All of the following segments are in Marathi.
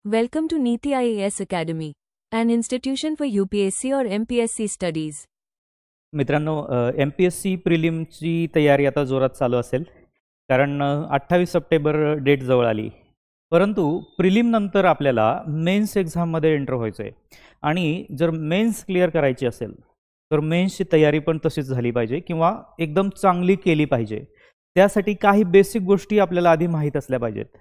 Welcome to Niti IAS Academy, an institution for UPSC or MPSC studies. मित्रांनो, MPSC प्रिलिमची तयारी आता जोरात चालू असेल, कारण 28 सप्टेंबर डेट जवळ आली. परंतु प्रिलिम नंतर आपल्याला मेन्स एक्झाममध्ये एंटर व्हायचं आहे आणि जर मेन्स क्लिअर करायची असेल तर मेन्सची तयारी पण तशीच झाली पाहिजे किंवा एकदम चांगली केली पाहिजे. त्यासाठी काही बेसिक गोष्टी आपल्याला आधी माहीत असल्या पाहिजेत.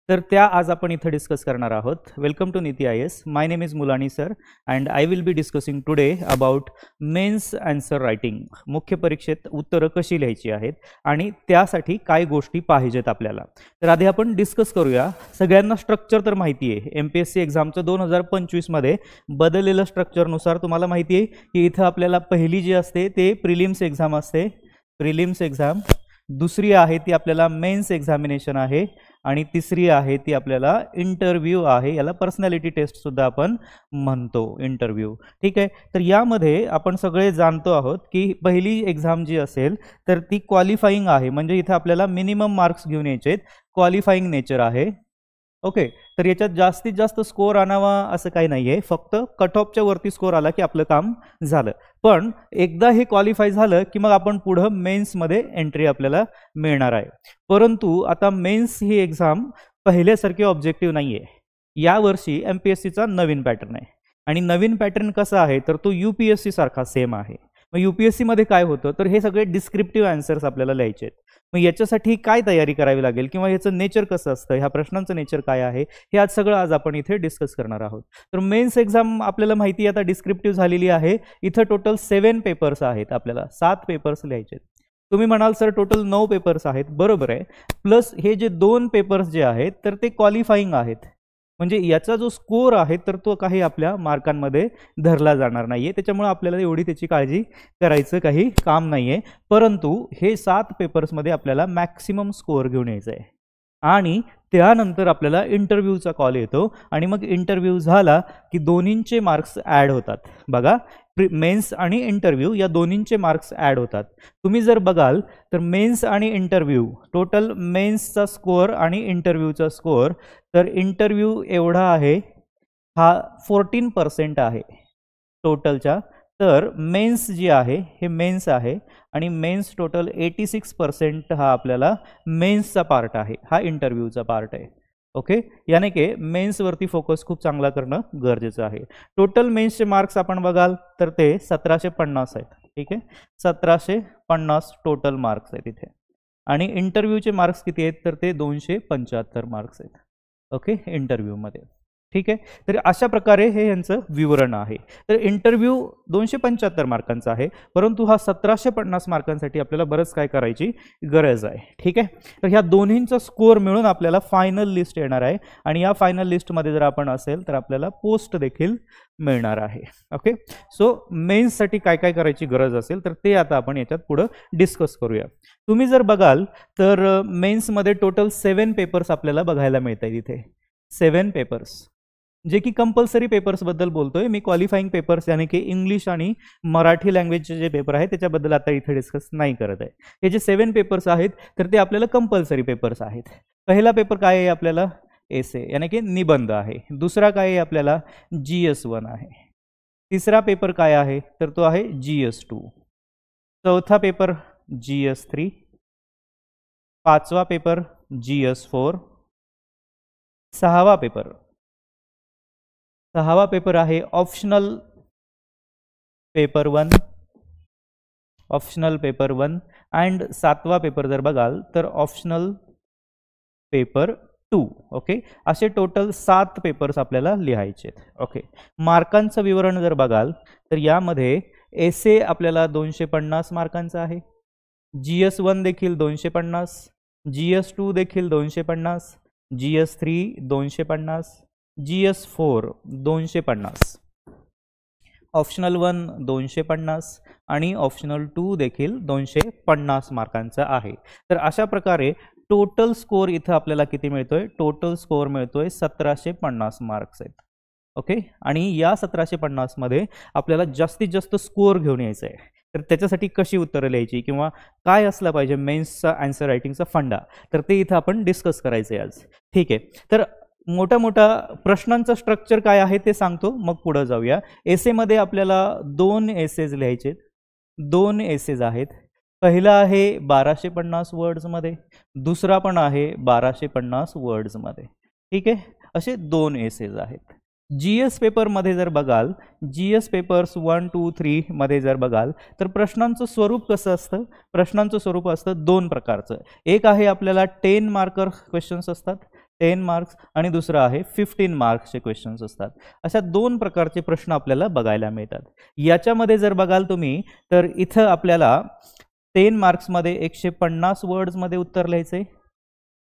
तर त्या आज आपण इथं डिस्कस करणार आहोत. Welcome to Niti IAS. My name is Mulani sir and I will be discussing today about mains answer writing. मुख्य परीक्षेत उत्तरं कशी लिहायची आहेत आणि त्यासाठी काय गोष्टी पाहिजेत आपल्याला. तर आधी आपण डिस्कस करूया. सगळ्यांना स्ट्रक्चर तर माहिती आहे. MPSC एक्झामचं 2025 मध्ये बदललेलं स्ट्रक्चरनुसार तुम्हाला माहिती आहे की इथं आपल्याला पहिली जी असते ते प्रिलिम्स एक्झाम असते, प्रिलिम्स एक्झाम. दुसरी आहे ती आपल्याला मेन्स एक्झामिनेशन आहे आणि तिसरी आहे ती आपल्याला इंटरव्ह्यू आहे. याला पर्सनॅलिटी टेस्ट सुद्धा आपण म्हणतो, इंटरव्ह्यू. ठीक आहे. तर यामध्ये आपण सगळे जाणतो आहोत की पहिली एक्झाम जी असेल तर ती क्वालिफाईंग आहे, म्हणजे इथे आपल्याला मिनिमम मार्क्स घेऊन यायचे आहेत. क्वालिफाईंग नेचर आहे. ओके. तर याच्यात जास्तीत जास्त स्कोअर आणावा असं काही नाही आहे. फक्त कट ऑफच्या वरती स्कोअर आला की आपलं काम झालं. पण एकदा हे क्वालिफाय झालं की मग आपण पुढं मेन्समध्ये एंट्री आपल्याला मिळणार आहे. परंतु आता मेन्स ही एक्झाम पहिल्यासारखी ऑब्जेक्टिव्ह नाही आहे. यावर्षी MPSCचा नवीन पॅटर्न आहे आणि नवीन पॅटर्न कसा आहे तर तो UPSC सारखा सेम आहे. मग UPSCमध्ये काय होतं तर हे सगळे डिस्क्रिप्टिव्ह आन्सर्स आपल्याला लिहायचे आहेत. मग याच्यासाठी काय तयारी करावी लागेल किंवा याचं नेचर कसं असतं, ह्या प्रश्नांचं नेचर काय आहे, हे आज आपण इथे डिस्कस करणार आहोत. तर मेन्स एक्झाम आपल्याला माहिती आहे आता डिस्क्रिप्टिव्ह झालेली आहे. इथं टोटल 7 पेपर्स आहेत. आपल्याला 7 पेपर्स लिहायचे आहेत. तुम्ही म्हणाल सर टोटल 9 पेपर्स आहेत. बरोबर आहे. प्लस हे जे 2 पेपर्स जे आहेत तर ते क्वालिफाईंग आहेत, म्हणजे याचा जो स्कोअर आहे तर तो काही आपल्या मार्कांमध्ये धरला जाणार नाहीये. त्याच्यामुळे आपल्याला एवढी त्याची काळजी करायचं काही काम नाहीये. परंतु हे 7 पेपर्समध्ये आपल्याला मॅक्सिमम स्कोअर घेऊन यायचं आहे आणि त्यानंतर आपल्याला इंटरव्ह्यूचा कॉल येतो आणि मग इंटरव्ह्यू झाला की दोन्हींचे मार्क्स ॲड होतात. बघा, मेन्स आणि इंटरव्ह्यू या दोन्हींचे मार्क्स ॲड होतात. तुम्ही जर बघाल तर मेन्स आणि इंटरव्ह्यू टोटल मेन्सचा स्कोअर आणि इंटरव्ह्यूचा स्कोअर, तर इंटरव्ह्यू एवढा आहे, हा 14% आहे टोटलच्या. तर मेन्स जी आहे हे मेन्स आहे आणि मेन्स टोटल 86% हा आपल्याला मेन्सचा पार्ट आहे, हा इंटरव्ह्यूचा पार्ट आहे. ओके. याने की मेन्सवरती फोकस खूप चांगला करणं गरजेचं आहे. टोटल मेन्सचे मार्क्स आपण बघाल तर ते 1750 आहेत. ठीक आहे. 1750 टोटल मार्क्स आहेत इथे आणि इंटरव्ह्यूचे मार्क्स किती आहेत तर ते 275 मार्क्स आहेत. ओके, इंटरव्ह्यूमध्ये. ठीक आहे. तर अशा प्रकारे हे यांचं विवरण आहे. तर इंटरव्ह्यू 275 मार्कांचा आहे, परंतु हा 1750 मार्कांसाठी आपल्याला बरंच काय करायची गरज आहे. ठीक आहे. तर ह्या दोन्हींचा स्कोअर मिळून आपल्याला फायनल लिस्ट येणार आहे आणि या फायनल लिस्टमध्ये जर आपण असेल तर आपल्याला पोस्ट देखील मिळणार आहे. ओके. सो मेन्ससाठी काय काय करायची गरज असेल तर ते आता आपण याच्यात पुढं डिस्कस करूया. तुम्ही जर बघाल तर मेन्समध्ये टोटल 7 पेपर्स आपल्याला बघायला मिळत आहेत इथे. 7 पेपर्स, जे की कंपल्सरी पेपर्सबद्दल बोलतोय मी. क्वालिफाईंग पेपर्स यानी की इंग्लिश आणि मराठी लँग्वेजचे जे पेपर आहेत त्याच्याबद्दल आता इथे डिस्कस नाही करत आहे. हे जे 7 पेपर्स आहेत तर ते आपल्याला कंपल्सरी पेपर्स आहेत. पहिला पेपर काय आहे आपल्याला, एसे यानी की निबंध आहे. दुसरा काय आहे आपल्याला, GS1 आहे. तिसरा पेपर काय आहे तर तो आहे GS2. चौथा पेपर GS3. पाचवा पेपर GS4. सहावा पेपर आहे optional paper 1, optional paper 1. And सातवा पेपर जर बघाल तर ऑप्शनल पेपर 2. ओके. असे टोटल 7 पेपर्स आपल्याला लिहायचे आहेत. ओके. मार्कांचं विवरण जर बघाल तर यामध्ये एसे आपल्याला 250 मार्कांचा आहे. GS1 देखील 250, GS2 देखील 250, GS3 250, GS4 250, ऑप्शनल 1 250 आणि ऑप्शनल 2 देखील 250 मार्कांचा आहे. तर अशा प्रकारे टोटल स्कोअर इथं आपल्याला किती मिळतोय, टोटल स्कोअर मिळतोय 1750 मार्क्स आहेत. ओके. आणि या 1750 मध्ये आपल्याला जास्तीत जास्त स्कोअर घेऊन यायचं आहे. तर त्याच्यासाठी कशी उत्तरं लिहायची किंवा काय असला पाहिजे मेन्सचा आन्सर रायटिंगचा फंडा, तर ते इथं आपण डिस्कस करायचं आहे आज. ठीक आहे. तर मोठा मोठा प्रश्नांचं स्ट्रक्चर काय आहे ते सांगतो, मग पुढे जाऊया. एसेमध्ये आपल्याला 2 एसेज लिहायचे, 2 एसेज आहेत. पहिला आहे 1250 वर्ड्समध्ये, दुसरा पण आहे 1250 वर्ड्समध्ये. ठीक आहे, असे 2 एसेज आहेत. GS पेपरमध्ये जर बघाल, GS पेपर्स 1, 2, 3 मध्ये जर बघाल तर प्रश्नांचं स्वरूप कसं असतं? प्रश्नांचं स्वरूप असतं 2 प्रकारचं. एक आहे आपल्याला 10 मार्कर क्वेश्चन्स असतात, 10 मार्क्स, आणि दुसरं आहे 15 मार्क्सचे क्वेश्चन्स असतात. अशा 2 प्रकारचे प्रश्न आपल्याला बघायला मिळतात. याच्यामध्ये जर बघाल तुम्ही तर इथं आपल्याला 10 मार्क्समध्ये 150 वर्ड्समध्ये उत्तर लिहायचे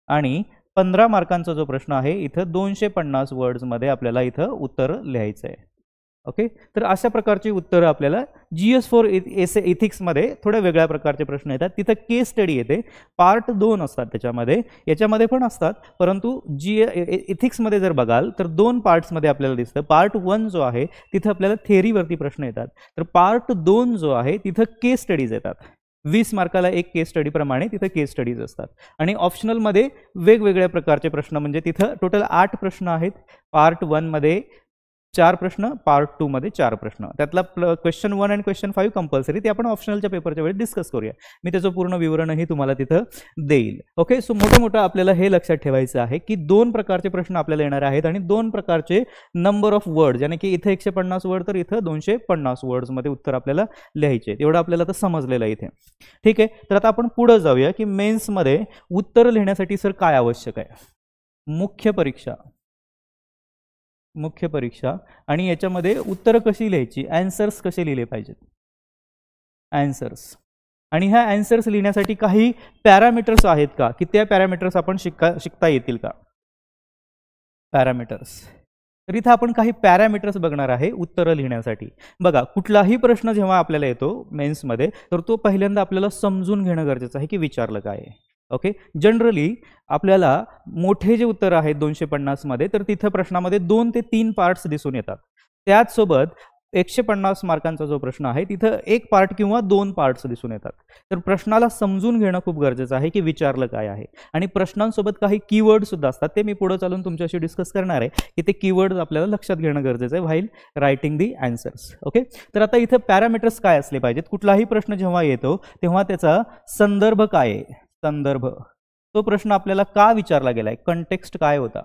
आणि 15 मार्कांचा जो प्रश्न आहे इथं 250 वर्ड्समध्ये आपल्याला इथं उत्तर लिहायचं आहे. ओके, तर अशा प्रकारची उत्तरं आपल्याला GS4 इथिक्समध्ये थोड्या वेगळ्या प्रकारचे प्रश्न येतात. तिथं केस स्टडी येते, पार्ट 2 असतात त्याच्यामध्ये, याच्यामध्ये पण असतात, परंतु इथिक्समध्ये जर बघाल तर 2 पार्ट्समध्ये आपल्याला दिसतं. पार्ट 1 जो आहे तिथं आपल्याला थेअरीवरती प्रश्न येतात, तर पार्ट 2 जो आहे तिथं केस स्टडीज येतात. 20 मार्काला एक केस स्टडी प्रमाणे तिथं केस स्टडीज असतात. आणि ऑप्शनलमध्ये वेगवेगळ्या प्रकारचे प्रश्न, म्हणजे तिथं टोटल 8 प्रश्न आहेत. पार्ट 1 मध्ये 4 प्रश्न, पार्ट 2 मध्ये 4 प्रश्न. त्यातला क्वेश्चन 1 आणि क्वेश्चन 5 कंपल्सरी, ते आपण ऑप्शनलच्या पेपरच्या वेळी डिस्कस करूया. मी त्याचं पूर्ण विवरणही तुम्हाला तिथं देईल. ओके, सो मोठं आपल्याला हे लक्षात ठेवायचं आहे की 2 प्रकारचे प्रश्न आपल्याला येणार आहेत आणि 2 प्रकारचे नंबर ऑफ वर्ड, यानी की इथं 150 वर्ड तर इथं 250 वर्ड्समध्ये उत्तर आपल्याला लिहायचे. एवढं आपल्याला तर समजलेलं आहे इथे. ठीक आहे, तर आता आपण पुढे जाऊया की मेन्समध्ये उत्तर लिहिण्यासाठी सर काय आवश्यक आहे? मुख्य परीक्षा आणि याच्यामध्ये उत्तरं कशी लिहायची, ॲन्सर्स कसे लिहिले पाहिजेत, ॲन्सर्स. आणि ह्या ॲन्सर्स लिहिण्यासाठी काही पॅरामीटर्स आहेत का, की त्या पॅरामीटर्स आपण शिकता येतील का? पॅरामीटर्स, तर इथं आपण काही पॅरामीटर्स बघणार आहे उत्तरं लिहिण्यासाठी. बघा, कुठलाही प्रश्न जेव्हा आपल्याला येतो मेन्समध्ये तर तो पहिल्यांदा आपल्याला समजून घेणं गरजेचं आहे की विचारलं काय आहे. ओके, जनरली आपल्याला मोठे जे उत्तर आहेत 250 मध्ये तर तिथं प्रश्नामध्ये 2 ते 3 पार्ट्स दिसून येतात. त्याचसोबत 150 मार्कांचा जो प्रश्न आहे तिथं 1 पार्ट किंवा 2 पार्ट्स दिसून येतात. तर प्रश्नाला समजून घेणं खूप गरजेचं आहे की विचारलं काय आहे. आणि प्रश्नांसोबत काही कीवर्ड सुद्धा असतात, ते मी पुढे चालून तुमच्याशी डिस्कस करणार आहे की ते कीवर्ड आपल्याला लक्षात घेणं गरजेचं आहे व्हाईल रायटिंग दी ॲन्सर्स. ओके, तर आता इथं पॅरामीटर्स काय असले पाहिजेत? कुठलाही प्रश्न जेव्हा येतो तेव्हा त्याचा संदर्भ काय आहे, संदर्भ, तो प्रश्न आपल्याला का विचारला गेलाय, कंटेक्स्ट काय होता,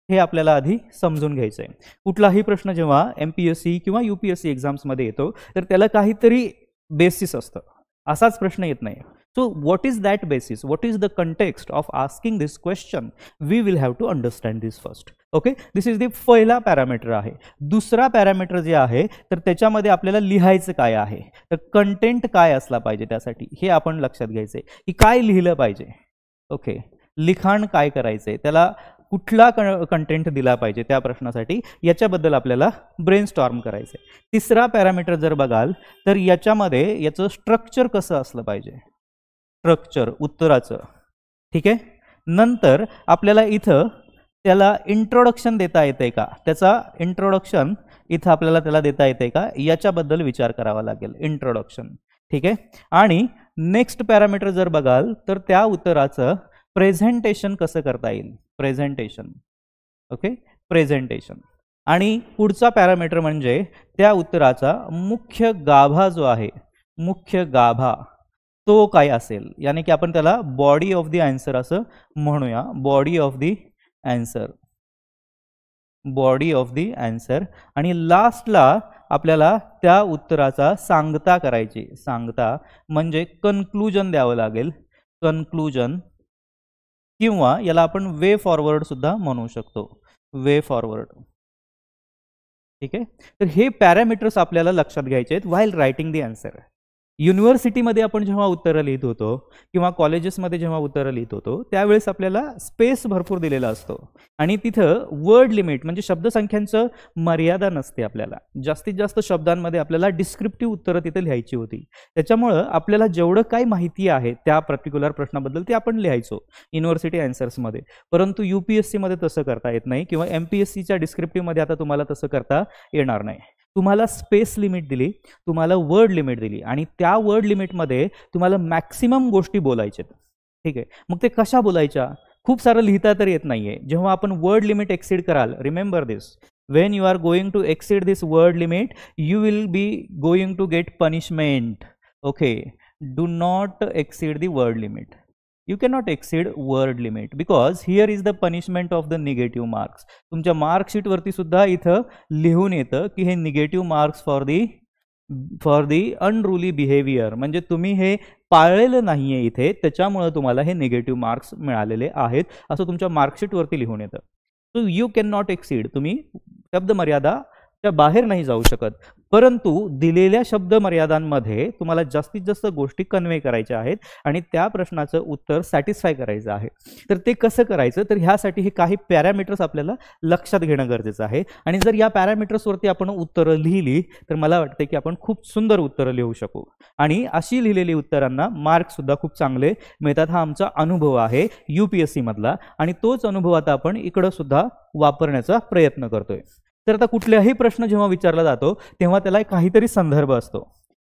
हे आपल्याला आधी समजून घ्यायचं आहे. कुठलाही प्रश्न जेव्हा MPSC किंवा UPSC एक्झाम्समध्ये येतो तर त्याला काहीतरी बेसिस असतं, असाच प्रश्न येत नाही. So what is that basis, what is the context of asking this question, we will have to understand this first. Okay, this is the पहिला पॅरामीटर आहे. दुसरा पॅरामीटर जे आहे तर त्याच्यामध्ये आपल्याला लिहायचं काय आहे, तर कंटेंट काय असला पाहिजे, त्यासाठी हे आपण लक्षात घ्यायचं आहे की काय लिहिलं पाहिजे. ओके, लिखाण काय करायचंय, त्याला कुठला कंटेंट दिला पाहिजे त्या प्रश्नासाठी, याच्याबद्दल आपल्याला ब्रेनस्टॉर्म करायचं आहे. तिसरा पॅरामीटर जर बघाल तर याच्यामध्ये याचं स्ट्रक्चर कसं असलं पाहिजे, स्ट्रक्चर उत्तराचं. ठीक आहे, नंतर आपल्याला इथं त्याला इंट्रोडक्शन देता येते का, त्याचा इंट्रोडक्शन इथं आपल्याला त्याला देता येते का, याच्याबद्दल विचार करावा लागेल, इंट्रोडक्शन. ठीक आहे, आणि नेक्स्ट पॅरामीटर जर बघाल तर त्या उत्तराचं प्रेझेंटेशन कसं करता येईल, प्रेझेंटेशन. Okay, presentation. आणि पुढचा पॅरामीटर म्हणजे त्या उत्तराचा मुख्य गाभा जो आहे, मुख्य गाभा तो काय असेल, यानी की आपण त्याला बॉडी ऑफ द आन्सर असं म्हणूया, body of the answer, body of the answer. आणि लास्टला आपल्याला त्या उत्तराचा सांगता करायची, सांगता म्हणजे कन्क्लूजन द्यावं लागेल, कन्क्लूजन, किंवा याला आपण वे फॉरवर्ड सुद्धा म्हणू शकतो, वे फॉरवर्ड. ठीक आहे, तर हे पॅरामीटर्स आपल्याला लक्षात घ्यायचे आहेत व्हाईल रायटिंग दी आन्सर. युनिव्हर्सिटीमध्ये आपण जेव्हा उत्तरं लिहित होतो किंवा कॉलेजेसमध्ये जेव्हा उत्तरं लिहित होतो त्यावेळेस आपल्याला स्पेस भरपूर दिलेला असतो आणि तिथं वर्ड लिमिट म्हणजे शब्दसंख्यांचं मर्यादा नसते. आपल्याला जास्तीत जास्त शब्दांमध्ये आपल्याला डिस्क्रिप्टिव्ह उत्तरं तिथे लिहायची होती. त्याच्यामुळं आपल्याला जेवढं काही माहिती आहे त्या पर्टिक्युलर प्रश्नाबद्दल ते आपण लिहायचो युनिव्हर्सिटी आन्सर्समध्ये. परंतु UPSCमध्ये तसं करता येत नाही किंवा MPSCच्या डिस्क्रिप्टिव्हमध्ये आता तुम्हाला तसं करता येणार नाही. तुम्हाला स्पेस लिमिट दिली, तुम्हाला वर्ड लिमिट दिली आणि त्या वर्ड लिमिटमध्ये तुम्हाला मॅक्सिमम गोष्टी बोलायच्यात. ठीक आहे, मग ते कशा बोलायच्या खूप सारं लिहिता तर येत नाहीये. जेव्हा आपण वर्ड लिमिट एक्सीड कराल, remember this, when you are going to exceed this word limit, you will be going to get punishment. Okay, do not exceed the word limit. You cannot exceed word limit because here is the punishment of the negative marks. तुमच्या मार्कशीट वरती सुद्धा इथं लिहून येतं की हे negative marks for the unruly behaviour, म्हणजे तुम्ही हे पाळलेलं नाहीये इथे, त्याच्यामुळे तुम्हाला हे निगेटिव्ह मार्क्स मिळालेले आहेत असं तुमच्या मार्कशीट वरती लिहून येतं. So you can not exceed, तुम्ही शब्द मर्यादाच्या बाहेर नाही जाऊ शकत, परंतु दिलेल्या शब्द मर्यादांमध्ये तुम्हाला जास्तीत जास्त गोष्टी कन्वे करायच्या आहेत आणि त्या प्रश्नाचं उत्तर सॅटिस्फाय करायचं आहे. तर ते कसं करायचं, तर ह्यासाठी हे काही पॅरामीटर्स आपल्याला लक्षात घेणं गरजेचं आहे. आणि जर या पॅरामीटर्सवरती आपण उत्तरं लिहिली तर मला वाटतं की आपण खूप सुंदर उत्तरं लिहू शकू आणि अशी लिहिलेली उत्तरांना मार्क्ससुद्धा खूप चांगले मिळतात. हा आमचा अनुभव आहे UPSC मधला आणि तोच अनुभव आता आपण इकडं सुद्धा वापरण्याचा प्रयत्न करतोय. तर आता कुठल्याही प्रश्न जेव्हा विचारला जातो तेव्हा त्याला काहीतरी संदर्भ असतो,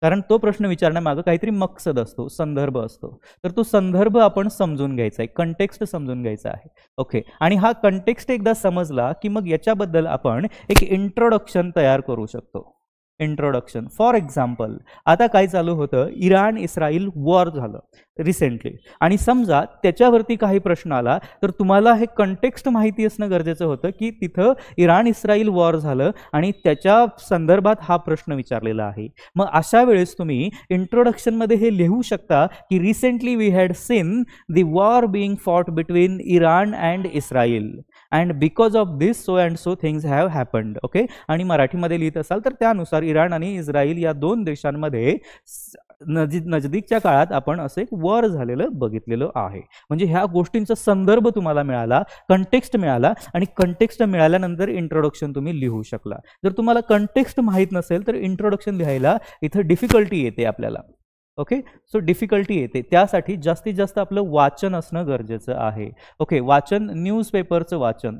कारण तो प्रश्न विचारण्यामागं काहीतरी मकसद असतो, संदर्भ असतो. तर तो संदर्भ आपण समजून घ्यायचा आहे, कंटेक्स्ट समजून घ्यायचा आहे. ओके, आणि हा कंटेक्स्ट एकदा समजला की मग याच्याबद्दल आपण एक इंट्रोडक्शन तयार करू शकतो. इंट्रोडक्शन, फॉर एक्झाम्पल, आता काय चालू होतं, इराण इस्रायल वॉर झालं रिसेंटली आणि समजा त्याच्यावरती काही प्रश्न आला तर तुम्हाला हे कंटेक्स्ट माहिती असणं गरजेचं होतं की तिथं इराण इस्रायल वॉर झालं आणि त्याच्या संदर्भात हा प्रश्न विचारलेला आहे. मग अशा वेळेस तुम्ही इंट्रोडक्शनमध्ये हे लिहू शकता की recently we had seen the war being fought between Iran and Israel and because of this so and so things have happened. Okay, आणि मराठीमध्ये लिहित असाल तर त्यानुसार इराण आणि इस्रायल या दोन देशांमध्ये नजदीकच्या काळात आपण असं एक वॉर झालेलं बघितलेलं आहे. म्हणजे ह्या गोष्टींचा संदर्भ तुम्हाला मिळाला, कंटेक्स्ट मिळाला आणि कंटेक्स्ट मिळाल्यानंतर इंट्रोडक्शन तुम्ही लिहू शकला. जर तुम्हाला कंटेक्स्ट माहीत नसेल तर इंट्रोडक्शन लिहायला इथं डिफिकल्टी येते आपल्याला. ओके, सो डिफिकल्टी येते, त्यासाठी जास्तीत जास्त आपलं वाचन असणं गरजेचं आहे. ओके, वाचन, न्यूजपेपरचं वाचन,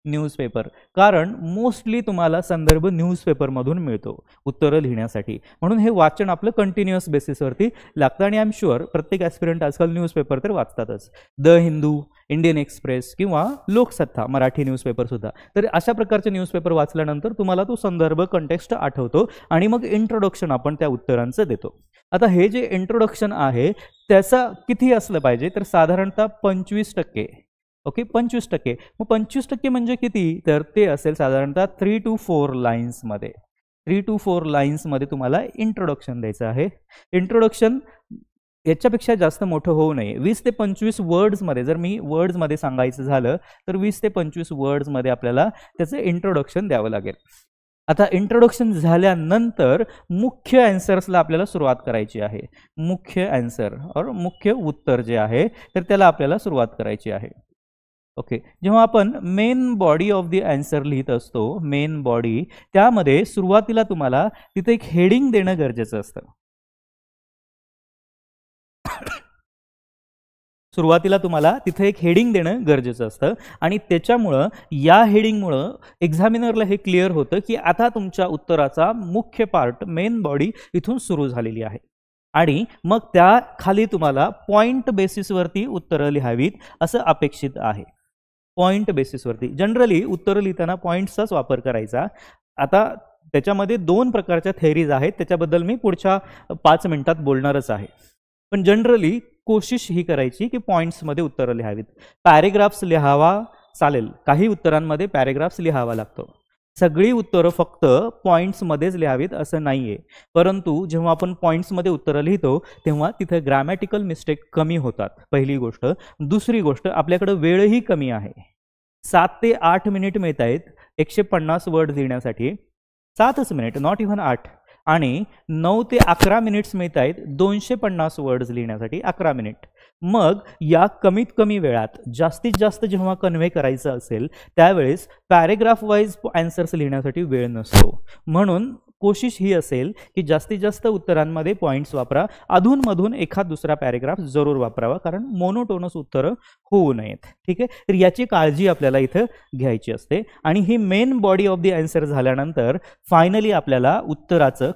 न्यूजपेपर, कारण मोस्टली तुम्हाला संदर्भ न्यूजपेपरमधून मिळतो उत्तरं लिहिण्यासाठी, म्हणून हे वाचन आपलं कंटिन्युअस बेसिसवरती लागतं. आणि आय एम शुअर प्रत्येक ॲस्पिरंट आजकाल न्यूजपेपर तर वाचतातच, द हिंदू, इंडियन एक्सप्रेस किंवा लोकसत्ता मराठी न्यूजपेपरसुद्धा. तर अशा प्रकारचे न्यूजपेपर वाचल्यानंतर तुम्हाला तो संदर्भ, कंटेक्स्ट आठवतो आणि मग इंट्रोडक्शन आपण त्या उत्तरांचं देतो. आता हे जे इंट्रोडक्शन आहे त्याचं किती असलं पाहिजे, तर साधारणतः 25%. ओके, 25%. मग 25% म्हणजे किती, तर ते असेल साधारणतः 3 to 4 लाईन्समध्ये. 3 to 4 लाईन्समध्ये तुम्हाला इंट्रोडक्शन द्यायचं आहे. इंट्रोडक्शन याच्यापेक्षा जास्त मोठं होऊ नये. 20 ते 25 वर्ड्समध्ये, जर मी वर्ड्समध्ये सांगायचं झालं तर 20 ते 25 वर्ड्समध्ये आपल्याला त्याचं इंट्रोडक्शन द्यावं लागेल. आता इंट्रोडक्शन झाल्यानंतर मुख्य आन्सर्सला आपल्याला सुरुवात करायची आहे. मुख्य आन्सर और मुख्य उत्तर जे आहे तर त्याला आपल्याला सुरुवात करायची आहे. ओके, जेव्हा आपण main body of the answer लिहित असतो, मेन बॉडी, त्यामध्ये सुरुवातीला तुम्हाला तिथे एक हेडिंग देणं गरजेचं असतं. सुरुवातीला तुम्हाला तिथे एक हेडिंग देणं गरजेचं असतं आणि त्याच्यामुळं, या हेडिंगमुळं एक्झामिनरला हे क्लिअर होतं की आता तुमच्या उत्तराचा मुख्य पार्ट, मेन बॉडी इथून सुरू झालेली आहे. आणि मग त्या खाली तुम्हाला पॉइंट बेसिसवरती उत्तरं लिहावीत असं अपेक्षित आहे. पॉइंट बेसिसवरती जनरली उत्तरं लिहिताना पॉइंट्सचाच वापर करायचा. आता त्याच्यामध्ये 2 प्रकारच्या थेअरीज आहेत, त्याच्याबद्दल मी पुढच्या 5 मिनिटात बोलणारच आहे. पण जनरली कोशिश ही करायची की पॉइंट्समध्ये उत्तरं लिहावीत. पॅरेग्राफ्स लिहावा चालेल, काही उत्तरांमध्ये पॅरेग्राफ्स लिहावा लागतो. सगळी उत्तरं फक्त पॉइंट्समध्येच लिहावीत असं नाही आहे, परंतु जेव्हा आपण पॉइंट्समध्ये उत्तरं लिहितो तेव्हा तिथं ग्रॅमॅटिकल मिस्टेक कमी होतात, पहिली गोष्ट. दुसरी गोष्ट, आपल्याकडं वेळही कमी आहे. 7 ते 8 मिनिट मिळत आहेत 150 वर्ड लिहिण्यासाठी, 7च मिनिट, नॉट इव्हन 8. आणि 9 ते 11 मिनिट्स मिळत आहेत 250 वर्ड्स लिहिण्यासाठी, 11 मिनिट. मग या कमीत कमी वेळात जास्तीत जास्त जेव्हा कन्वे करायचं असेल त्यावेळेस पॅरेग्राफ वाईज आन्सर्स लिहिण्यासाठी वेळ नसतो. म्हणून कोशिश ही असेल की जास्तीत जास्त उत्तरांमध्ये पॉइंट्स वापरा, अधूनमधून एखाद दुसरा पॅरेग्राफ जरूर वापरावा, कारण मोनोटोनस उत्तरं होऊ नयेत. ठीक आहे, तर याची काळजी आपल्याला इथं घ्यायची असते. आणि ही main body of the answer झाल्यानंतर फायनली आपल्याला उत्तराचं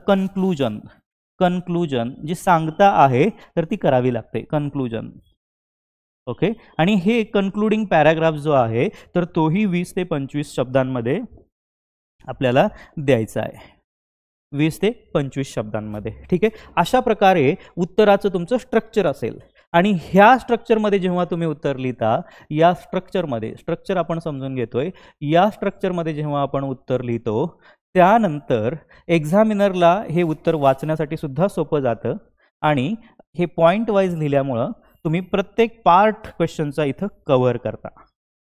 कन्क्लूजन जी सांगता आहे तर ती करावी लागते. कन्क्लूजन, ओके, आणि हे कन्क्लुडिंग पॅराग्राफ जो आहे तर तोही 20 ते 25 शब्दांमध्ये आपल्याला द्यायचा आहे, 20 ते 25 शब्दांमध्ये. ठीक आहे, अशा प्रकारे उत्तराचं तुमचं स्ट्रक्चर असेल. आणि ह्या स्ट्रक्चरमध्ये जेव्हा तुम्ही उत्तर लिहिता, या स्ट्रक्चरमध्ये, स्ट्रक्चर आपण समजून घेतोय, या स्ट्रक्चरमध्ये जेव्हा आपण उत्तर लिहितो त्यानंतर एक्झामिनरला हे उत्तर वाचण्यासाठी सुद्धा सोपं जातं. आणि हे पॉईंट वाईज लिहिल्यामुळं तुम्ही प्रत्येक पार्ट क्वेश्चनचा इथं कव्हर करता.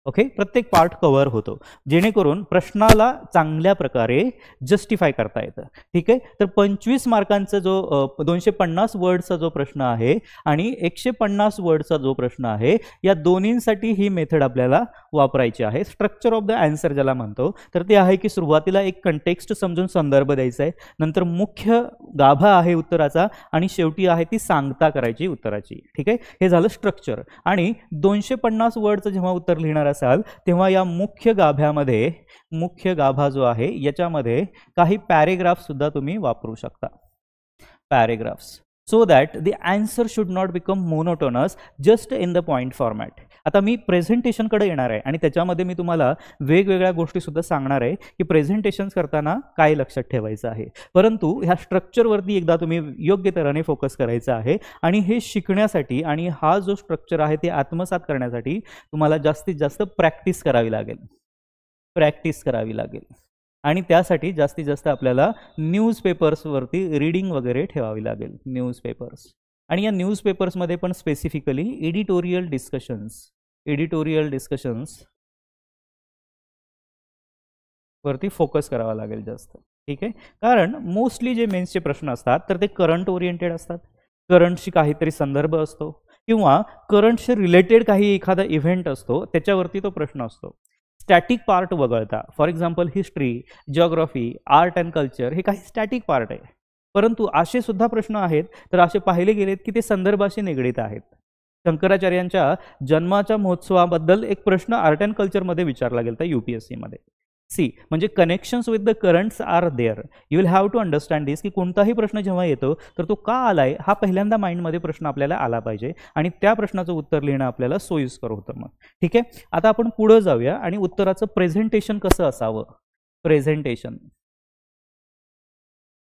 ओके, प्रत्येक पार्ट कव्हर होतो, जेणेकरून प्रश्नाला चांगल्या प्रकारे जस्टिफाय करता येतं. ठीक आहे, तर 25 मार्कांचा जो 250 वर्डचा जो प्रश्न आहे आणि 150 वर्डचा जो प्रश्न आहे, या दोन्हींसाठी ही मेथड आपल्याला वापरायची आहे. स्ट्रक्चर ऑफ द आन्सर ज्याला म्हणतो, तर ते आहे की सुरुवातीला एक कंटेक्स्ट समजून संदर्भ द्यायचा आहे, नंतर मुख्य गाभा आहे उत्तराचा, आणि शेवटी आहे ती सांगता करायची उत्तराची. ठीक आहे, हे झालं स्ट्रक्चर. आणि 250 वर्डचं जेव्हा उत्तर लिहिणार असाल तेव्हा या मुख्य गाभ्यामध्ये, मुख्य गाभा जो आहे याच्यामध्ये काही पॅरेग्राफ सुद्धा तुम्ही वापरू शकता, paragraphs, so that the answer should not become monotonous just in the point format. आता मी प्रेझेंटेशनकडे येणार आहे आणि त्याच्यामध्ये मी तुम्हाला वेगवेगळ्या गोष्टी सुद्धा सांगणार आहे की प्रेझेंटेशन करताना काय लक्षात ठेवायचं आहे. परंतु ह्या स्ट्रक्चरवरती एकदा तुम्ही योग्य तऱ्हेने फोकस करायचं आहे. आणि हे शिकण्यासाठी आणि हा जो स्ट्रक्चर आहे ते आत्मसात करण्यासाठी तुम्हाला जास्तीत जास्त प्रॅक्टिस करावी लागेल, प्रॅक्टिस करावी लागेल. आणि त्यासाठी जास्तीत जास्त आपल्याला न्यूजपेपर्सवरती रीडिंग वगैरे ठेवावी लागेल, न्यूजपेपर्स. आणि या न्यूजपेपर्समध्ये पण स्पेसिफिकली एडिटोरियल डिस्कशन्स वरती फोकस करावा लागेल जास्त. ठीक आहे, कारण मोस्टली जे मेन्सचे प्रश्न असतात तर ते करंट ओरिएंटेड असतात, करंटशी काहीतरी संदर्भ असतो किंवा करंटशी रिलेटेड काही एखादा इव्हेंट असतो, त्याच्यावरती तो प्रश्न असतो. स्टॅटिक पार्ट वगळता, for example history, geography, art and culture, हे काही स्टॅटिक पार्ट आहे. परंतु असे सुद्धा प्रश्न आहेत तर असे पाहिले गेलेत की ते संदर्भाशी निगडीत आहेत. शंकराचार्यांच्या जन्माच्या महोत्सवाबद्दल एक प्रश्न आर्ट अँड कल्चरमध्ये विचारला गेला UPSC मध्ये. सी म्हणजे connections with the currents are there. You will have to understand this की कोणताही प्रश्न जेव्हा येतो तर तो का आलाय हा पहिल्यांदा माइंडमध्ये प्रश्न आपल्याला आला पाहिजे आणि त्या प्रश्नाचं उत्तर लिहिणं आपल्याला सोयीस्कर होतं मग. ठीक आहे, आता आपण पुढे जाऊया आणि उत्तराचं प्रेझेंटेशन कसं असावं,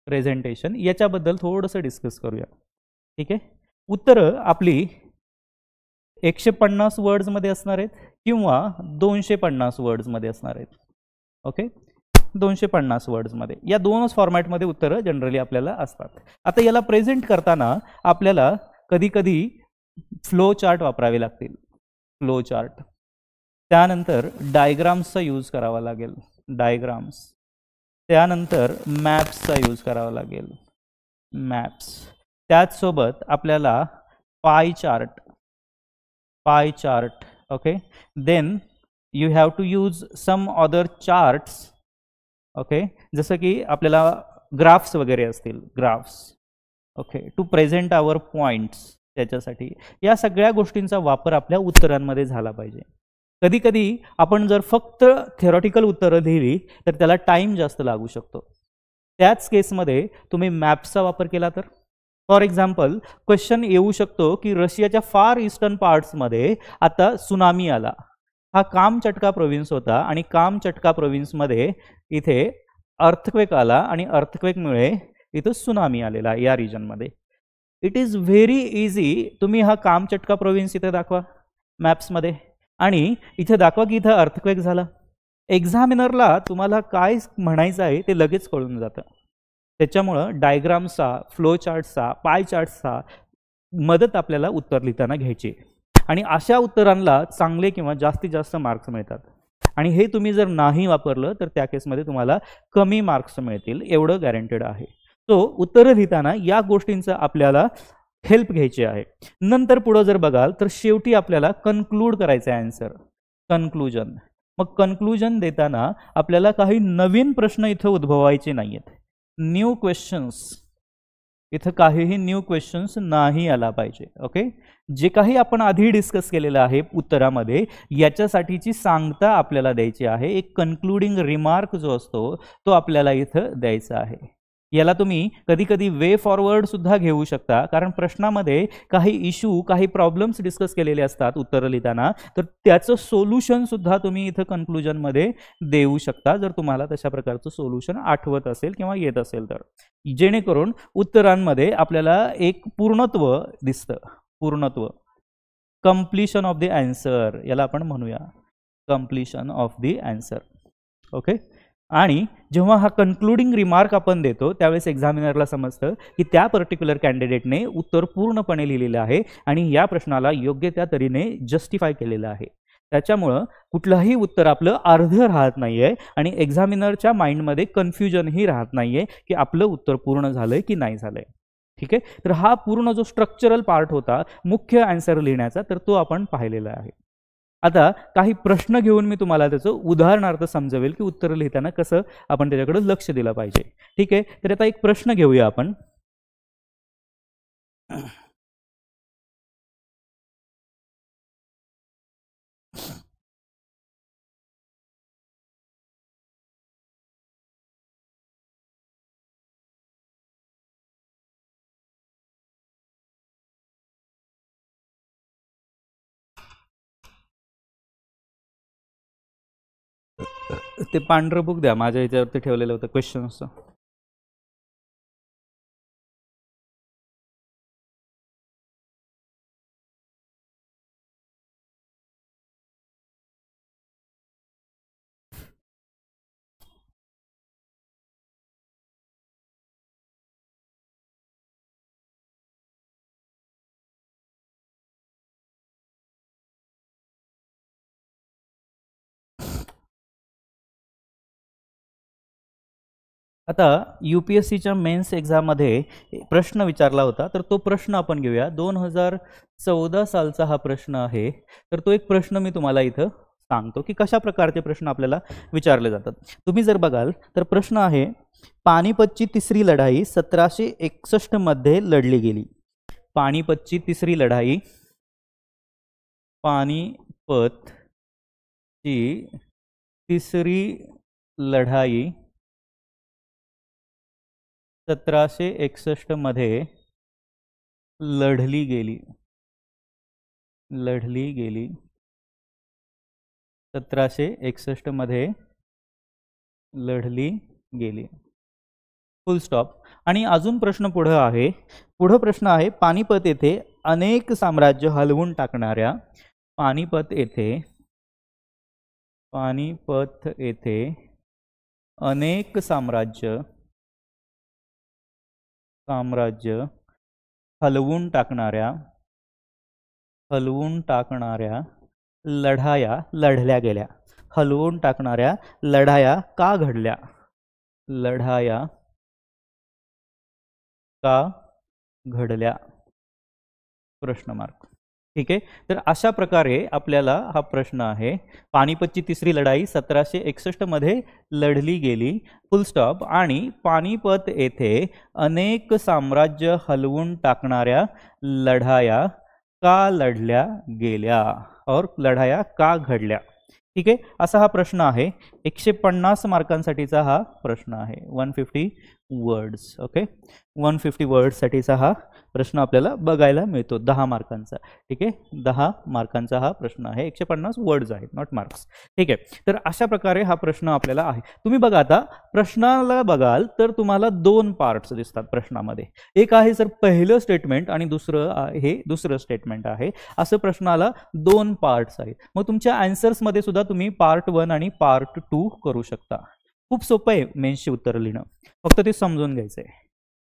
प्रेझेंटेशन याच्याबद्दल थोडंसं डिस्कस करूया. ठीक आहे, उत्तरं आपली 150 वर्ड्समध्ये असणार आहेत किंवा 250 वर्ड्समध्ये असणार आहेत. ओके, 250 वर्ड्समध्ये, या दोनच फॉर्मॅटमध्ये उत्तरं जनरली आपल्याला असतात. आता याला प्रेझेंट करताना आपल्याला कधी कधी फ्लो चार्ट वापरावे लागतील, फ्लो चार्ट. त्यानंतर डायग्राम्सचा यूज करावा लागेल, डायग्राम्स. त्यानंतर मॅप्सचा यूज करावा लागेल, मॅप्स. त्याचसोबत आपल्याला pie chart. Okay, then you have to use some other charts. Okay, जसं की आपल्याला ग्राफ्स वगैरे असतील, graphs. Okay, to present our points, त्याच्यासाठी या सगळ्या गोष्टींचा वापर आपल्या उत्तरांमध्ये झाला पाहिजे. कधी कधी आपण जर फक्त थेरॉटिकल उत्तरं लिहिली तर त्याला टाईम जास्त लागू शकतो. त्याच केसमध्ये तुम्ही मॅप्सचा वापर केला तर, फॉर एक्झाम्पल क्वेश्चन येऊ शकतो की रशियाच्या फार ईस्टर्न पार्ट्समध्ये आता सुनामी आला. हा कामचटका प्रोव्हिन्स होता आणि कामचटका प्रोव्हिन्समध्ये इथे अर्थक्वेक आला आणि अर्थक्वेकमुळे इथं सुनामी आलेला या रिजनमध्ये. इट इज व्हेरी इझी, तुम्ही हा कामचटका प्रोव्हिन्स इथे दाखवा मॅप्समध्ये आणि इथे दाखवा की इथं अर्थक्वेक झाला. एक्झामिनरला तुम्हाला काय म्हणायचं आहे ते लगेच कळून जातं. त्याच्यामुळं डायग्रामचा, फ्लो चार्टचा, पाय चार्टचा मदत आपल्याला उत्तर लिहिताना घ्यायची आणि अशा उत्तरांना चांगले किंवा जास्तीत जास्त मार्क्स मिळतात. आणि हे तुम्ही जर नाही वापरलं तर त्या केसमध्ये तुम्हाला कमी मार्क्स मिळतील, एवढं गॅरंटेड आहे. सो उत्तरं लिहिताना या गोष्टींचा आपल्याला हेल्प घ्यायची आहे. नंतर पुढं जर बघाल तर शेवटी आपल्याला कन्क्लूड करायचं आहे आन्सर, कन्क्लूजन. मग कन्क्लूजन देताना आपल्याला काही नवीन प्रश्न इथं उद्भवायचे नाही आहेत, न्यू क्वेश्चन्स. इथं काहीही न्यू क्वेश्चन्स नाही आला पाहिजे. ओके, जे काही आपण आधी डिस्कस केलेलं आहे उत्तरामध्ये याच्यासाठीची सांगता आपल्याला द्यायची आहे. एक कन्क्लुडिंग रिमार्क जो असतो तो आपल्याला इथं द्यायचा आहे. याला तुम्ही कधी कधी वे फॉरवर्ड सुद्धा घेऊ शकता, कारण प्रश्नामध्ये काही इश्यू, काही प्रॉब्लेम्स डिस्कस केलेले असतात उत्तर लिहिताना, तर त्याचं सोल्युशन सुद्धा तुम्ही इथं कन्क्लुजनमध्ये देऊ शकता, जर तुम्हाला तशा प्रकारचं सोल्युशन आठवत असेल किंवा येत असेल तर, जेणेकरून उत्तरांमध्ये आपल्याला एक पूर्णत्व दिसतं. पूर्णत्व, कम्प्लिशन ऑफ द आन्सर, याला आपण म्हणूया completion of the answer. Okay. आणि जेव्हा हा कन्क्लुडिंग रिमार्क आपण देतो त्यावेळेस एक्झामिनरला समजतं की त्या पर्टिक्युलर कॅन्डिडेटने उत्तर पूर्णपणे लिहिलेलं आहे आणि या प्रश्नाला योग्य त्या तऱ्हेने जस्टिफाय केलेलं आहे. त्याच्यामुळं कुठलंही उत्तर आपलं अर्धं राहत नाही आहे आणि एक्झामिनरच्या माइंडमध्ये कन्फ्युजनही राहत नाही आहे की आपलं उत्तर पूर्ण झालं आहे की नाही झालं आहे. ठीक आहे. तर हा पूर्ण जो स्ट्रक्चरल पार्ट होता मुख्य आन्सर लिहिण्याचा, तर तो आपण पाहिलेला आहे. आता काही प्रश्न घेऊन मी तुम्हाला त्याचं उदाहरणार्थ समजवेल की उत्तर लिहिताना कसं आपण त्याच्याकडे लक्ष दिलं पाहिजे. ठीक आहे. तर आता एक प्रश्न घेऊया आपण. ते पांढरं बुक द्या, माझ्या ह्याच्यावरती ठेवलेलं होतं क्वेश्चन्सचं. आता UPSCच्या मेन्स एक्झाममध्ये प्रश्न विचारला होता, तर तो प्रश्न आपण घेऊया. 2014 सालचा हा प्रश्न आहे. तर तो एक प्रश्न मी तुम्हाला इथं सांगतो की कशा प्रकारचे प्रश्न आपल्याला विचारले जातात. तुम्ही जर बघाल तर प्रश्न आहे, पानिपतची तिसरी लढाई 1761 मध्ये लढली गेली. पानिपतची तिसरी लढाई, पानिपतची तिसरी लढाई 1761 मध्ये लढली गेली. 1761 मध्ये लढली गेली. फुल स्टॉप. आणि अजून प्रश्न पुढे आहे. पुढे प्रश्न आहे, पानिपत येथे अनेक साम्राज्य हलवून टाकणाऱ्या, पानिपत येथे अनेक साम्राज्य हलवून टाकणाऱ्या लढाया लढल्या गेल्या. हलवून टाकणाऱ्या लढाया का घडल्या? लढाया का घडल्या? प्रश्न मार्क. ठीक आहे. तर अशा प्रकारे आपल्याला हा प्रश्न आहे. पानिपतची तिसरी लढाई 1761 मध्ये लढली गेली, फुल स्टॉप. आणि पानिपत येथे अनेक साम्राज्य हलवून टाकणाऱ्या लढाया का लढल्या गेल्या, और लढाया का घडल्या. ठीक आहे. असा हा प्रश्न आहे. 150 मार्कांसाठीचा हा प्रश्न आहे. 150 वर्ड्स. ओके. 150 वर्ड्ससाठीचा हा प्रश्न आपल्याला बघायला मिळतो, 10 मार्कांचा. ठीक आहे. 10 मार्कांचा हा प्रश्न आहे. 150 वर्ड्स आहेत, नॉट मार्क्स. ठीक आहे. तर अशा प्रकारे हा प्रश्न आपल्याला आहे. तुम्ही बघा, आता प्रश्नाला बघाल तर तुम्हाला 2 पार्ट्स दिसतात प्रश्नामध्ये. एक आहे सर पहिलं स्टेटमेंट आणि दुसरं स्टेटमेंट आहे. असं प्रश्नाला 2 पार्ट्स आहेत. मग तुमच्या आन्सर्समध्ये सुद्धा तुम्ही पार्ट 1 आणि पार्ट 2 करू शकता. खूप सोपं आहे मेन्सची उत्तर लिहिणं, फक्त ते समजून घ्यायचं आहे.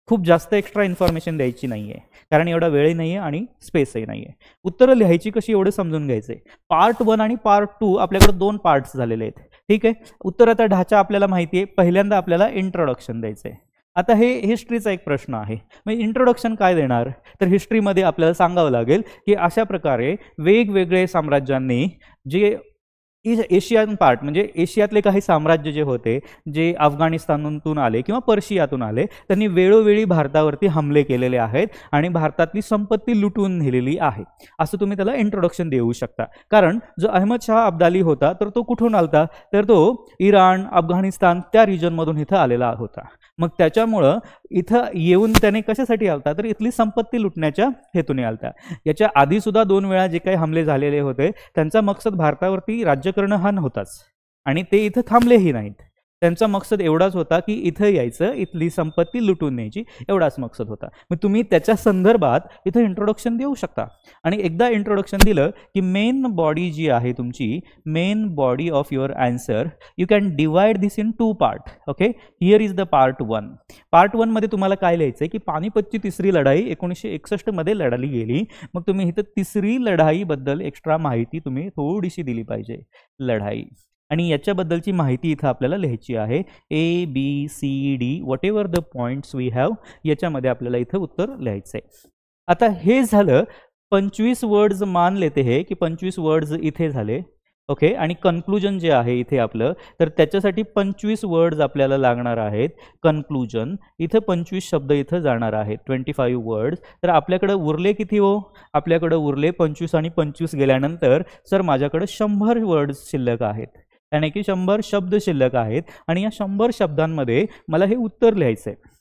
खूप जास्त एक्स्ट्रा इन्फॉर्मेशन द्यायची नाही आहे, कारण एवढा वेळही नाही आहे आणि स्पेसही नाही आहे. उत्तरं लिहायची कशी एवढं समजून घ्यायचं आहे. पार्ट 1 आणि पार्ट 2 आपल्याकडे 2 पार्ट्स झालेले आहेत. ठीक आहे. उत्तराचा ढाचा आपल्याला माहिती आहे. पहिल्यांदा आपल्याला इंट्रोडक्शन द्यायचं आहे. आता हे हिस्ट्रीचा एक प्रश्न आहे. मग इंट्रोडक्शन काय देणार? तर हिस्ट्रीमध्ये आपल्याला सांगावं लागेल की अशा प्रकारे वेगवेगळे साम्राज्यांनी जे एशियन पार्ट म्हणजे एशियातले काही साम्राज्य जे होते, जे अफगाणिस्तानातून आले किंवा पर्शियातून आले, त्यांनी वेळोवेळी भारतावरती हमले केलेले आहेत आणि भारतातली संपत्ती लुटून नेलेली आहे, असं तुम्ही त्याला इंट्रोडक्शन देऊ शकता. कारण जो अहमद शाह अब्दाली होता तर तो कुठून आलता, तर तो इराण, अफगाणिस्तान त्या रिजनमधून इथं आलेला होता. मग त्याच्यामुळं इथं येऊन त्याने कशासाठी आलता, तर इथली संपत्ती लुटण्याच्या हेतूने आलता. याच्या आधी सुद्धा 2 वेळा जे काही हमले झालेले होते त्यांचा मकसद भारतावरती राज्य करणं हा नव्हताच आणि ते इथं थांबलेही नाहीत. त्यांचा मकसद एवढाच होता की इथं यायचं, इथली संपत्ती लुटून न्यायची, एवढाच मकसद होता. मग तुम्ही त्याच्या संदर्भात इथं इंट्रोडक्शन देऊ शकता आणि एकदा इंट्रोडक्शन दिलं की मेन बॉडी जी आहे तुमची, main body of your answer, you can divide this in 2 part. Okay, here is the part 1. Part 1 मध्ये तुम्हाला काय लिहायचं आहे की पानिपतची तिसरी लढाई 1961 मध्ये लढली गेली. मग तुम्ही इथं तिसरी लढाईबद्दल एक्स्ट्रा माहिती तुम्ही थोडीशी दिली पाहिजे, लढाई, आणि याच्याबद्दलची माहिती इथं आपल्याला लिहायची आहे. ABCD whatever the points we have, याच्यामध्ये आपल्याला इथं उत्तर लिहायचं आहे. आता हे झालं 25 वर्ड्स मान लेते हे की 25 वर्ड्स इथे झाले. ओके, आणि कन्क्लुजन जे आहे इथे आपलं, तर त्याच्यासाठी 25 वर्ड्स आपल्याला लागणार आहेत. कन्क्लुजन इथं 25 शब्द इथं जाणार आहेत, 25 वर्ड्स. तर आपल्याकडे उरले किती हो, आपल्याकडे उरले 25 आणि 25 गेल्यानंतर सर माझ्याकडे 100 वर्ड्स शिल्लक आहेत, यानी की 100 शब्द शिल्लक आहेत आणि या 100 शब्दांमध्ये मला हे उत्तर लिहायचं आहे.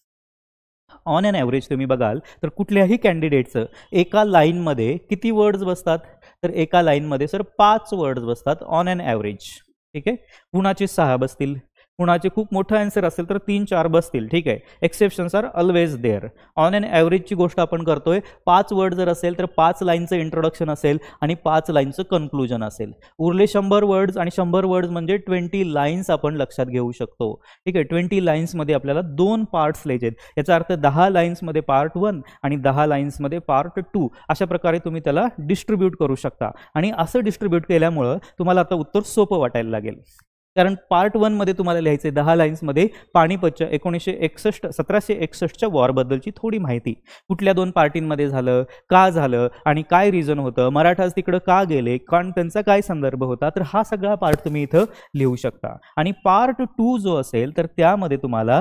ऑन एन ॲव्हरेज तुम्ही बघाल तर कुठल्याही कॅन्डिडेटचं एका लाईनमध्ये किती वर्ड्स बसतात, तर एका लाईनमध्ये सर 5 वर्ड्स बसतात ऑन एन ॲव्हरेज. ठीक आहे, कुणाचे 6 बसतील, कुणाचे खूप मोठं आन्सर असेल तर 3-4 बसतील. ठीक आहे, exceptions are always there. On an ॲव्हरेजची गोष्ट आपण करतोय. 5 वर्ड जर असेल तर 5 लाईनचं इंट्रोडक्शन असेल आणि 5 लाईनचं कन्क्लुजन असेल. उरले 100 वर्ड्स आणि 100 वर्ड्स म्हणजे 20 लाईन्स आपण लक्षात घेऊ शकतो. ठीक आहे, 20 लाईन्समध्ये आपल्याला 2 पार्ट्स लिहायचे. याचा अर्थ 10 लाईन्समध्ये पार्ट 1 आणि 10 लाईन्समध्ये पार्ट 2, अशा प्रकारे तुम्ही त्याला डिस्ट्रीब्यूट करू शकता. आणि असं डिस्ट्रीब्यूट केल्यामुळं तुम्हाला आता उत्तर सोपं वाटायला लागेल. कारण पार्ट 1 मध्ये तुम्हाला लिहायचे 10 लाईन्समध्ये पानिपतच्या 1761च्या वॉरबद्दलची थोडी माहिती, कुठल्या 2 पार्टींमध्ये झालं, का झालं आणि काय रिझन होतं, मराठाज तिकडं का गेले, कारण त्यांचा काय संदर्भ होता, तर हा सगळा पार्ट तुम्ही इथं लिहू शकता. आणि पार्ट 2 जो असेल तर त्यामध्ये तुम्हाला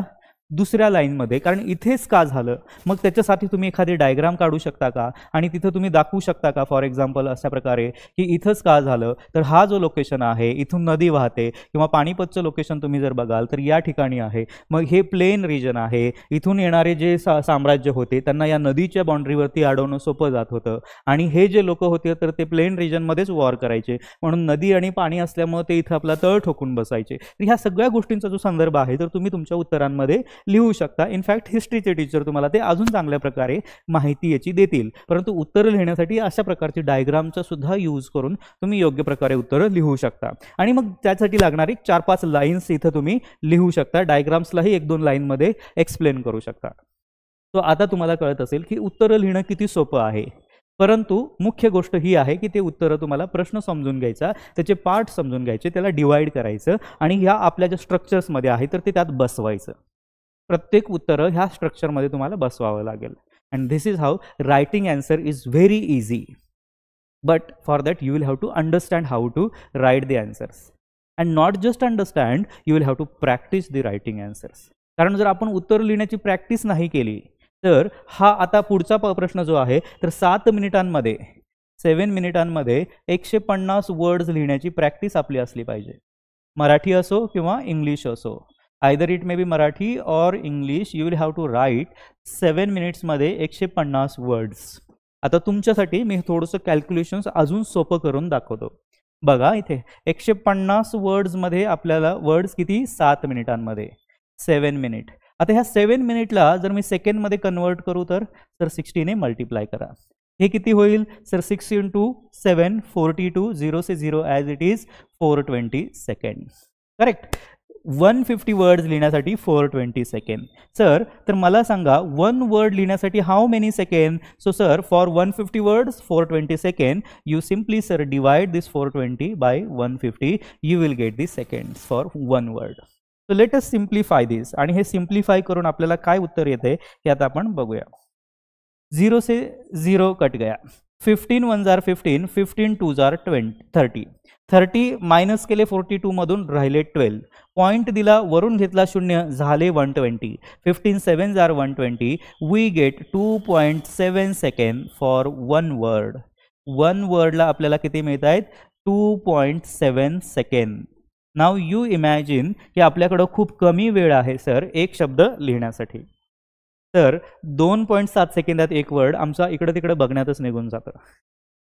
दुसऱ्या लाईनमध्ये, कारण इथेच का झालं, मग त्याच्यासाठी तुम्ही एखादी डायग्राम काढू शकता का आणि तिथं तुम्ही दाखवू शकता का, फॉर एक्झाम्पल अशा प्रकारे की इथंच का झालं, तर हा जो लोकेशन आहे इथून नदी वाहते, किंवा पानिपतचं लोकेशन तुम्ही जर बघाल तर या ठिकाणी आहे. मग हे प्लेन रिजन आहे, इथून येणारे जे साम्राज्य होते त्यांना या नदीच्या बाउंड्रीवरती अडवणं सोपं जात होतं आणि हे जे लोक होते तर ते प्लेन रिजनमध्येच वॉर करायचे, म्हणून नदी आणि पाणी असल्यामुळे ते इथं आपला तळ ठोकून बसायचे. तर ह्या सगळ्या गोष्टींचा जो संदर्भ आहे तर तुम्ही तुमच्या उत्तरांमध्ये लिहू शकता. इनफॅक्ट हिस्ट्रीचे टीचर तुम्हाला ते अजून चांगल्या प्रकारे माहिती याची देतील, परंतु उत्तरं लिहिण्यासाठी अशा प्रकारची डायग्रामचा सुद्धा यूज करून तुम्ही योग्य प्रकारे उत्तरं लिहू शकता. आणि मग त्यासाठी लागणारी 4-5 लाईन्स इथं तुम्ही लिहू शकता. डायग्राम्सलाही 1-2 लाईनमध्ये एक्सप्लेन करू शकता. तो आता तुम्हाला कळत असेल की उत्तरं लिहिणं किती सोपं आहे. परंतु मुख्य गोष्ट ही आहे की ते उत्तरं तुम्हाला प्रश्न समजून घ्यायचा, त्याचे पार्ट समजून घ्यायचे, त्याला डिवाइड करायचं आणि ह्या आपल्या ज्या स्ट्रक्चर्समध्ये आहे तर ते त्यात बसवायचं. प्रत्येक उत्तरं ह्या स्ट्रक्चरमध्ये तुम्हाला बसवावं लागेल. And this is how writing answer is very easy. But for that you will have to understand how to write the answers. And not just understand, you will have to practise the writing answers. कारण जर आपण उत्तर लिहिण्याची प्रॅक्टिस नाही केली तर हा आता पुढचा प्रश्न जो आहे तर 7 मिनिटांमध्ये 7 मिनिटांमध्ये 150 वर्ड्स लिहिण्याची प्रॅक्टिस आपली असली पाहिजे. मराठी असो किंवा इंग्लिश असो, either it may be Marathi or English, you will have to write 7 मिनिट्समध्ये 150 वर्ड्स. आता तुमच्यासाठी मी थोडंसं कॅल्क्युलेशन्स अजून सोपं करून दाखवतो. बघा इथे 150 वर्ड्समध्ये आपल्याला वर्ड्स किती, 7 मिनिटांमध्ये 7 मिनिट. आता ह्या 7 मिनिटला जर मी सेकंडमध्ये कन्वर्ट करू तर 60 ने मल्टिप्लाय करा. हे किती होईल sir, 6 × 7 42, 0 say 0 as it is 420 second. Correct. 150 words लिहिण्यासाठी 420 सेकंड. सर तर मला सांगा 1 वर्ड लिहिण्यासाठी how many second. So sir for 150 words 420 second, you simply sir divide this 420 by 150, you will get this seconds for 1 word. So let us simplify this. आणि हे सिम्प्लिफाय करून आपल्याला काय उत्तर येते हे आता आपण बघूया. 0 से 0 कट गया, 15 1 जार 15, 15 2 जार 30, 30 मायनस केले 42 मधून राहिले 12, पॉइंट दिला वरून घेतला 0 झाले 120, 15 7 जार 120, we get 2.7 second for one word. One वर्डला आपल्याला किती मिळत आहेत? 2.7 सेकंड. नाव यू इमॅजिन की आपल्याकडं खूप कमी वेळ आहे सर एक शब्द लिहिण्यासाठी. तर 2.7 सेकंदात एक वर्ड आमचा इकडे तिकडे बघण्यातच निघून जातं.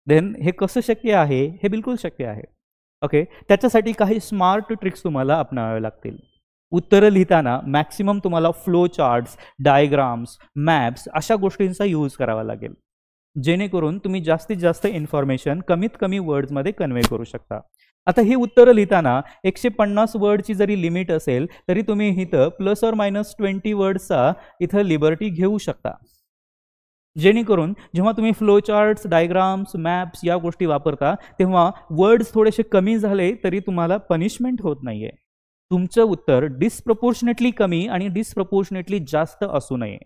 देन हे कसं शक्य आहे? हे बिलकुल शक्य आहे. ओके, त्याच्यासाठी काही स्मार्ट ट्रिक्स तुम्हाला अपनावावे लागतील. उत्तरं लिहिताना मॅक्सिमम तुम्हाला फ्लो चार्ट्स, डायग्राम्स, मॅप्स अशा गोष्टींचा यूज करावा लागेल, जेणेकरून तुम्ही जास्तीत जास्त इन्फॉर्मेशन कमीत कमी वर्ड्समध्ये कन्वे करू शकता. आता ही उत्तरं लिहिताना 150 वर्डची जरी लिमिट असेल तरी तुम्ही इथं ±20 वर्ड्सचा इथं लिबर्टी घेऊ शकता, जेणेकरून जेव्हा तुम्ही फ्लो चार्ट्स, डायग्राम्स, मॅप्स या गोष्टी वापरता तेव्हा वर्ड्स थोडेसे कमी झाले तरी तुम्हाला पनिशमेंट होत नाहीये. तुमचं उत्तर डिस्प्रपोर्शनेटली कमी आणि डिस्प्रपोर्शनेटली जास्त असू नये.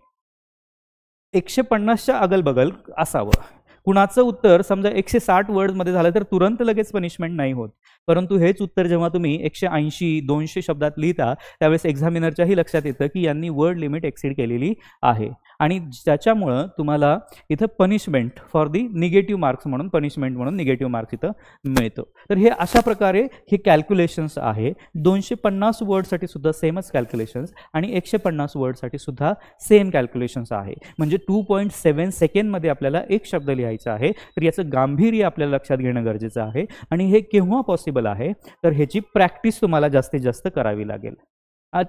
150च्या अगलबगल असावं. कुणाचं उत्तर समजा 160 वर्डमध्ये झालं तर तुरंत लगेच पनिशमेंट नाही होत, परंतु हेच उत्तर जेव्हा तुम्ही 180-200 शब्दात लिहिता त्यावेळेस एक्झामिनरच्याही लक्षात येतं की यांनी वर्ड लिमिट एक्सीड केलेली आहे आणि त्याच्यामुळं तुम्हाला इथं punishment for the negative marks म्हणून पनिशमेंट म्हणून निगेटिव्ह मार्क्स इथं मिळतो. तर हे अशा प्रकारे हे कॅल्क्युलेशन्स आहे. 250 वर्डसाठी सुद्धा सेमच कॅल्क्युलेशन्स आणि 150 वर्डसाठी सुद्धा सेम कॅल्क्युलेशन्स आहे. म्हणजे 2.7 सेकंडमध्ये आपल्याला एक शब्द लिहायचा आहे. तर याचं गांभीर्य आपल्याला लक्षात घेणं गरजेचं आहे आणि हे केव्हा पॉसिबल आहे तर ह्याची प्रॅक्टिस तुम्हाला जास्तीत जास्त करावी लागेल.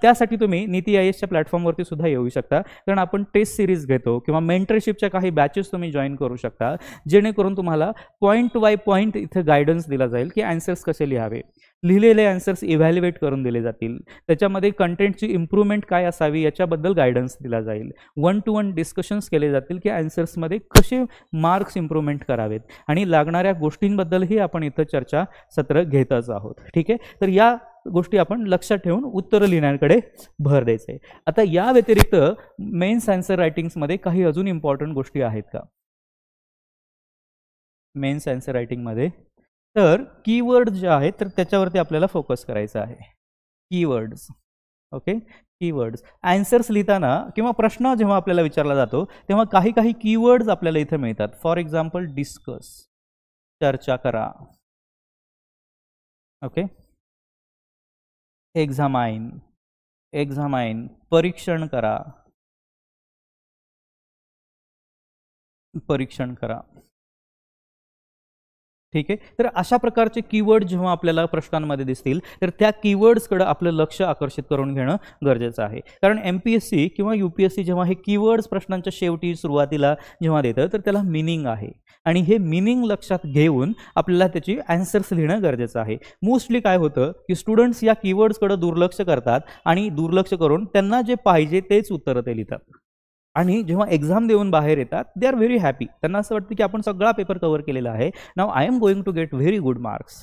त्यासाठी तुम्ही नीती IASच्या प्लॅटफॉर्मवरती सुद्धा येऊ शकता, कारण आपण टेस्ट सिरीज घेतो किंवा मेंटरशिपच्या काही बॅचेस तुम्ही जॉईन करू शकता, जेणेकरून तुम्हाला पॉईंट बाय पॉईंट इथं गायडन्स दिला जाईल की आन्सर्स कसे लिहावे. लिहिलेले आन्सर्स इव्हॅल्युएट करून दिले जातील, त्याच्यामध्ये कंटेंटची इम्प्रूव्हमेंट काय असावी याच्याबद्दल गायडन्स दिला जाईल. 1-to-1 डिस्कशन्स केले जातील की आन्सर्समध्ये कसे मार्क्स इम्प्रूव्हमेंट करावेत आणि लागणाऱ्या गोष्टींबद्दलही आपण इथं चर्चा सत्र घेतच आहोत. ठीक आहे, तर या गोष्टी आपण लक्षात ठेवून उत्तरं लिहिण्याकडे भर द्यायचं आहे. आता या व्यतिरिक्त मेन्स आन्सर रायटिंग्समध्ये काही अजून इम्पॉर्टंट गोष्टी आहेत का मेन्स आन्सर रायटिंगमध्ये? तर कीवर्ड जे आहेत तर त्याच्यावरती आपल्याला फोकस करायचा आहे. कीवर्ड्स. ओके, कीवर्ड्स आन्सर्स लिहिताना किंवा प्रश्न जेव्हा आपल्याला विचारला जातो तेव्हा काही कीवर्ड्स आपल्याला इथे मिळतात. फॉर एक्झाम्पल डिस्कस, चर्चा करा. ओके, एक्झामाइन, एक्झामाइन परीक्षण करा, परीक्षण करा. ठीक आहे, तर अशा प्रकारचे कीवर्ड जेव्हा आपल्याला प्रश्नांमध्ये दिसतील तर त्या कीवर्ड्सकडे आपलं लक्ष आकर्षित करून घेणं गरजेचं आहे. कारण MPSC किंवा UPSC जेव्हा हे कीवर्ड्स प्रश्नांच्या शेवटी सुरुवातीला जेव्हा देतं तर त्याला मिनिंग आहे आणि हे मिनिंग लक्षात घेऊन आपल्याला त्याची आन्सर्स लिहिणं गरजेचं आहे. मोस्टली काय होतं की स्टुडंट्स या कीवर्ड्सकडे दुर्लक्ष करतात आणि दुर्लक्ष करून त्यांना जे पाहिजे तेच उत्तरं ते लिहितात आणि जेव्हा एक्झाम देऊन बाहेर येतात दे आर व्हेरी हॅपी. त्यांना असं वाटतं की आपण सगळा पेपर कव्हर केलेला आहे, नाव I am going to get very good marks.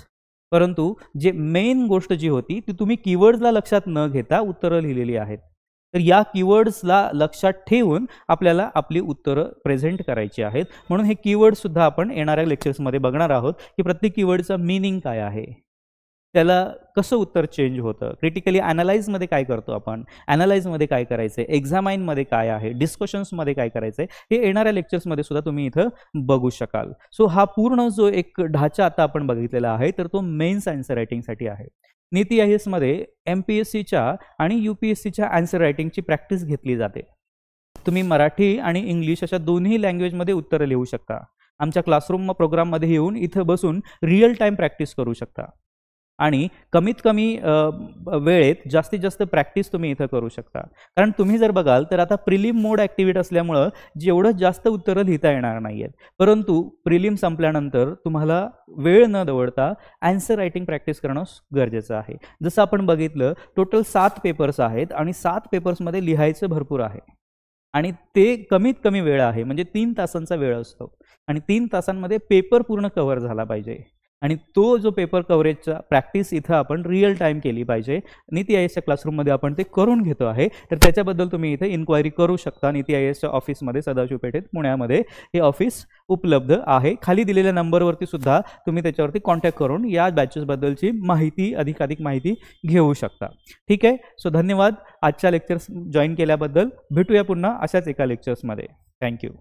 परंतु जे मेन गोष्ट जी होती ती तुम्ही कीवर्ड्सला लक्षात न घेता उत्तरं लिहिलेली आहेत. तर या कीवर्ड्सला लक्षात ठेवून आपल्याला आपली उत्तरं प्रेझेंट करायची आहेत. म्हणून हे कीवर्ड सुद्धा आपण येणाऱ्या लेक्चर्समध्ये बघणार आहोत की प्रत्येक कीवर्डचा मीनिंग काय आहे, त्याला कसं उत्तर चेंज होतं, क्रिटिकली ॲनालाइजमध्ये काय करतो आपण, ॲनालाइजमध्ये काय करायचं आहे, एक्झामाइनमध्ये काय आहे, डिस्कशन्समध्ये काय करायचं आहे, हे येणाऱ्या लेक्चर्समध्ये सुद्धा तुम्ही इथं बघू शकाल. सो हा पूर्ण जो एक ढाचा आता आपण बघितलेला आहे तर तो मेन्स आन्सर रायटिंगसाठी आहे. नीती IASमध्ये MPSCच्या आणि UPSCच्या आन्सर रायटिंगची प्रॅक्टिस घेतली जाते. तुम्ही मराठी आणि इंग्लिश अशा दोन्ही लँग्वेजमध्ये उत्तरं लिहू शकता. आमच्या क्लासरूम प्रोग्राममध्ये येऊन इथं बसून रिअल टाईम प्रॅक्टिस करू शकता आणि कमीत कमी वेळेत जास्तीत जास्त प्रॅक्टिस तुम्ही इथं करू शकता. कारण तुम्ही जर बघाल तर आता प्रिलिम मोड ॲक्टिव्हेट असल्यामुळं जेवढं जास्त उत्तरं लिहिता येणार नाही आहेत, परंतु प्रिलिम संपल्यानंतर तुम्हाला वेळ न दवडता आन्सर रायटिंग प्रॅक्टिस करणं गरजेचं आहे. जसं आपण बघितलं टोटल 7 पेपर्स आहेत आणि 7 पेपर्समध्ये लिहायचं भरपूर आहे आणि ते कमीत कमी वेळ आहे, म्हणजे 3 तासांचा वेळ असतो आणि 3 तासांमध्ये पेपर पूर्ण कव्हर झाला पाहिजे. आणि तो जो पेपर कव्हरेजचा प्रॅक्टिस इथं आपण रिअल टाईम केली पाहिजे. नीती आय एसच्या क्लासरूममध्ये आपण ते करून घेतो आहे. तर त्याच्याबद्दल तुम्ही इथे इन्क्वायरी करू शकता. नीती आय एसच्या ऑफिसमध्ये सदाशिव पेठेत पुण्यामध्ये हे ऑफिस उपलब्ध आहे. खाली दिलेल्या नंबरवरती सुद्धा तुम्ही त्याच्यावरती कॉन्टॅक्ट करून या बॅचेसबद्दलची माहिती अधिकाधिक माहिती घेऊ शकता. ठीक आहे. सो धन्यवाद आजच्या लेक्चर्स जॉईन केल्याबद्दल. भेटूया पुन्हा अशाच एका लेक्चर्समध्ये. थँक्यू.